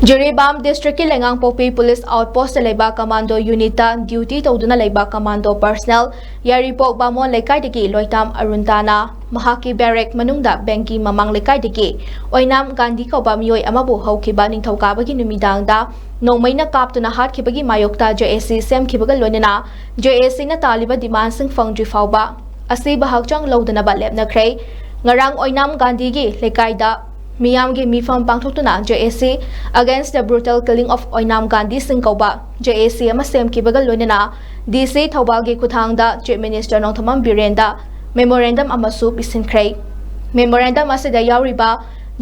ꯖꯤꯔꯤꯕꯥꯝ ꯗꯤꯁꯇ꯭ꯔꯤꯛꯀꯤ ꯂꯩꯉꯥꯡꯄꯣꯛꯄꯤ ꯄꯨꯂꯤꯁ ꯑꯥꯎꯠꯄꯣꯁꯇ ꯂꯩꯕ commando ꯌꯨꯅꯤꯠꯇ duty ꯇꯧꯗꯨꯅ ꯂꯩꯕ ꯀꯃꯥꯟꯗꯣ ꯄꯔꯁꯅꯦꯜ ꯌꯥꯔꯤꯄꯣꯛ ꯕꯥꯃꯣꯟ ꯂꯩꯀꯥꯏꯗꯒꯤ ꯂꯣꯏꯇꯥꯝ ꯑꯔꯨꯟꯇꯥꯅ ꯃꯍꯥꯛꯀꯤ ꯕꯦꯔꯦꯛ ꯃꯅꯨꯡꯗ ꯕꯦꯡꯀꯤ ꯃꯃꯥꯡ ꯂꯩꯀꯥꯏꯗꯒꯤ ꯑꯣꯏꯅꯥꯝ ꯒꯥꯟꯙꯤ ꯀꯧꯕ ꯃꯤꯑꯣꯏ ꯑꯃꯕꯨ ꯍꯧꯈꯤꯕ ꯅꯤꯡꯊꯧꯀꯥꯕꯒꯤ ꯅꯨꯃꯤꯗꯥꯡꯗ ꯅꯣꯡꯃꯩꯅ ꯀꯥꯞꯇꯨꯅ ꯍꯥꯠꯈꯤꯕꯒꯤ ꯃꯥꯌꯣꯛꯇ ꯖꯦꯑꯦꯁꯤ ꯁꯦꯝꯈꯤꯕꯒ ꯂꯣꯏꯅꯅ ꯖꯦꯑꯦꯁꯤꯅ ꯇꯥꯜꯂꯤꯕ ꯗꯤꯃꯥꯟꯁꯤꯡ ꯐꯪꯗ꯭ꯔꯤ ꯐꯥꯎꯕ ꯑꯁꯤꯕ ꯍꯛꯆꯥꯡ ꯂꯧꯗꯅꯕ ꯂꯦꯞꯅꯈ꯭ꯔꯦ। ꯉꯔꯥꯡ ꯑꯣꯏꯅꯥꯝ ꯒꯥꯟꯙꯤꯒꯤ ꯂꯩꯀꯥꯏꯗ ꯃꯤꯌꯥꯝꯒꯤ ꯃꯤꯐꯝ ꯄꯥꯡꯊꯣꯛꯇꯨꯅ ꯖꯦꯑꯦꯁꯤ ꯑꯒꯦꯟꯁ ꯗ ꯕ꯭ꯔꯨꯇꯦꯜ ꯀꯤलिꯡ ꯑꯣꯐ ꯑꯣꯏꯅꯥꯝ ꯒꯥꯟꯙꯤ ꯁꯤꯡ ꯀꯧꯕ ꯖꯦꯑꯦꯁꯤ ꯑꯃ ꯁꯦꯝꯈꯤꯕꯒ ꯂꯣꯏꯅꯅ ꯗꯤꯁꯤ ꯊꯧꯕꯥꯜꯒꯤ ꯈꯨꯠꯊꯥꯡꯗ ꯆꯤꯞ ꯃꯤꯅꯤꯁꯇꯔ ꯅꯣꯡꯊꯣꯝꯕꯝ ꯕꯤꯔꯦꯟꯗ ꯃꯦꯃꯣꯔꯦꯟꯗꯝ ꯑꯃꯁꯨ ꯄꯤꯁꯤꯟꯈ꯭ꯔꯦ। ꯃꯦꯃꯣꯔꯦꯟꯗꯝ ꯑꯁꯤꯗ ꯌꯥꯎꯔꯤꯕ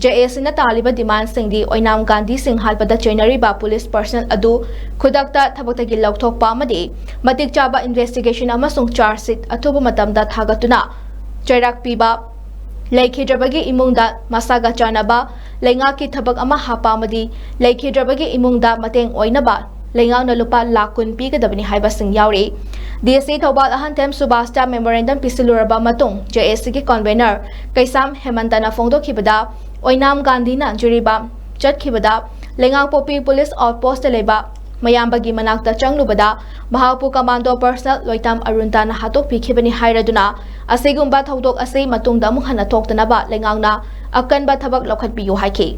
ꯖꯦꯑꯦꯁꯤꯅ ꯇꯥꯜꯂꯤꯕ ꯗꯤꯃꯥꯟꯁꯤꯡꯗꯤ ꯑꯣꯏꯅꯥꯝ ꯒꯥꯟꯙꯤ ꯁꯤꯡ ꯍꯥꯠꯄꯗ ꯆꯩꯅꯔꯤꯕ ꯄꯨꯂꯤꯁ ꯄꯔꯁꯅꯦꯜ ꯑꯗꯨ ꯈꯨꯗꯛꯇ ꯊꯕꯛꯇꯒꯤ ꯂꯧꯊꯣꯛꯄ ꯑꯃꯗꯤ ꯃꯇꯤꯛ ꯆꯥꯕ ꯏꯟꯚꯦꯁꯇꯤꯒꯦꯁꯟ ꯑꯃꯁꯨꯡ ꯆꯥꯔꯖ ꯁꯤꯠ ꯑꯊꯨꯕ ꯃꯇꯝꯗ ꯊꯥꯒꯠꯇꯨꯅ ꯆꯩꯔꯥꯛ ꯄꯤꯕ, ꯂꯩꯈꯤꯗ꯭ꯔꯕꯒꯤ ꯏꯃꯨꯡꯗ ꯃꯁꯥꯒ ꯆꯥꯟꯅꯕ ꯂꯩꯉꯥꯛꯀꯤ ꯊꯕꯛ ꯑꯃ ꯍꯥꯞꯄ ꯑꯃꯗꯤ ꯂꯩꯈꯤꯗ꯭ꯔꯕꯒꯤ ꯏꯃꯨꯡꯗ ꯃꯇꯦꯡ ꯑꯣꯏꯅꯕ ꯂꯩꯉꯥꯛꯅ ꯂꯨꯄꯥ ꯂꯥꯈ 10 ꯄꯤꯒꯗꯕꯅꯤ ꯍꯥꯏꯕꯁꯤꯡ ꯌꯥꯎꯔꯤ। ꯗꯤꯁꯤ ꯊꯧꯕꯥꯜ ꯑꯍꯟꯊꯦꯝ ꯁꯨꯕꯥꯁꯇ ꯃꯦꯃꯣꯔꯦꯟꯗꯝ ꯄꯤꯁꯤꯜꯂꯨꯔꯕ ꯃꯇꯨꯡ ꯖꯦꯑꯦꯁꯤꯒꯤ ꯀꯟꯚꯦꯅꯔ ꯀꯩꯁꯥꯝ ꯍꯦꯃꯟꯇꯅ ꯐꯣꯡꯗꯣꯛꯈꯤꯕꯗ ꯑꯣꯏꯅꯥꯝ ꯒꯥꯟꯙꯤꯅ ꯖꯤꯔꯤꯕꯥꯝ ꯆꯠꯈꯤꯕꯗ ꯂꯩꯉꯥꯡꯄꯣꯛꯄꯤ ꯄꯨꯂꯤꯁ ꯑꯥꯎꯠꯄꯣꯁꯇ ꯂꯩꯕ ꯃꯌꯥꯝꯕꯒꯤ ꯃꯅꯥꯛꯇ ꯆꯪꯂꯨꯕꯗ ꯃꯍꯥꯛꯄꯨ ꯀꯃꯥꯟꯗꯣ ꯄꯔꯁꯅꯦꯜ ꯂꯣꯏꯇꯥꯝ ꯑꯔꯨꯟꯇꯥꯅ ꯍꯥꯠꯇꯣꯛꯄꯤꯈꯤꯕꯅꯤ ꯍꯥꯏꯔꯗꯨꯅ ꯑꯁꯤꯒꯨꯝꯕ ꯊꯧꯗꯣꯛ ꯑꯁꯤ ꯃꯇꯨꯡꯗ ꯑꯃꯨꯛ ꯍꯟꯅ ꯊꯣꯛꯇꯅꯕ ꯂꯩꯉꯥꯛꯅ ꯑꯀꯟꯕ ꯊꯕꯛ ꯂꯧꯈꯠꯄꯤꯌꯨ ꯍꯥꯏꯈꯤ।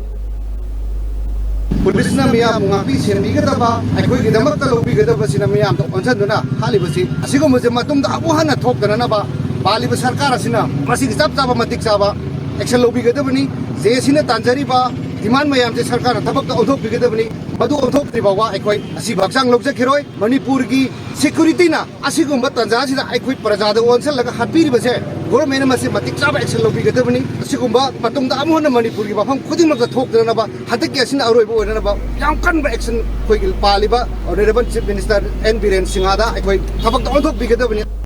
पुलिसना मियाम ngapi senbigadaba aikoigidamata lobbigadaba sina मियाम to onsanuna halibasi asigumse matungda abu hana thokdanaba baliba sarkar asina masigi chap chaba matik chaba action lobbigadabani jesina tanjariba diman mayam se sarkar thabak ta odhok bigadabani madu odhok tribawa aikoi asi baksang lobjakhiroi manipur gi security na asigumba tanja sida aikoi prajada onsal laga hatpiribase government mase matik chaba action lobbigadabani asigumba matungda amu hana manipur gi bafam khudingmakta thokdanaba hatak asina aroiba oinanaba yam kanba action khoi paliba honorable chief minister n biren singada aikoi thabak ta odhok bigadabani।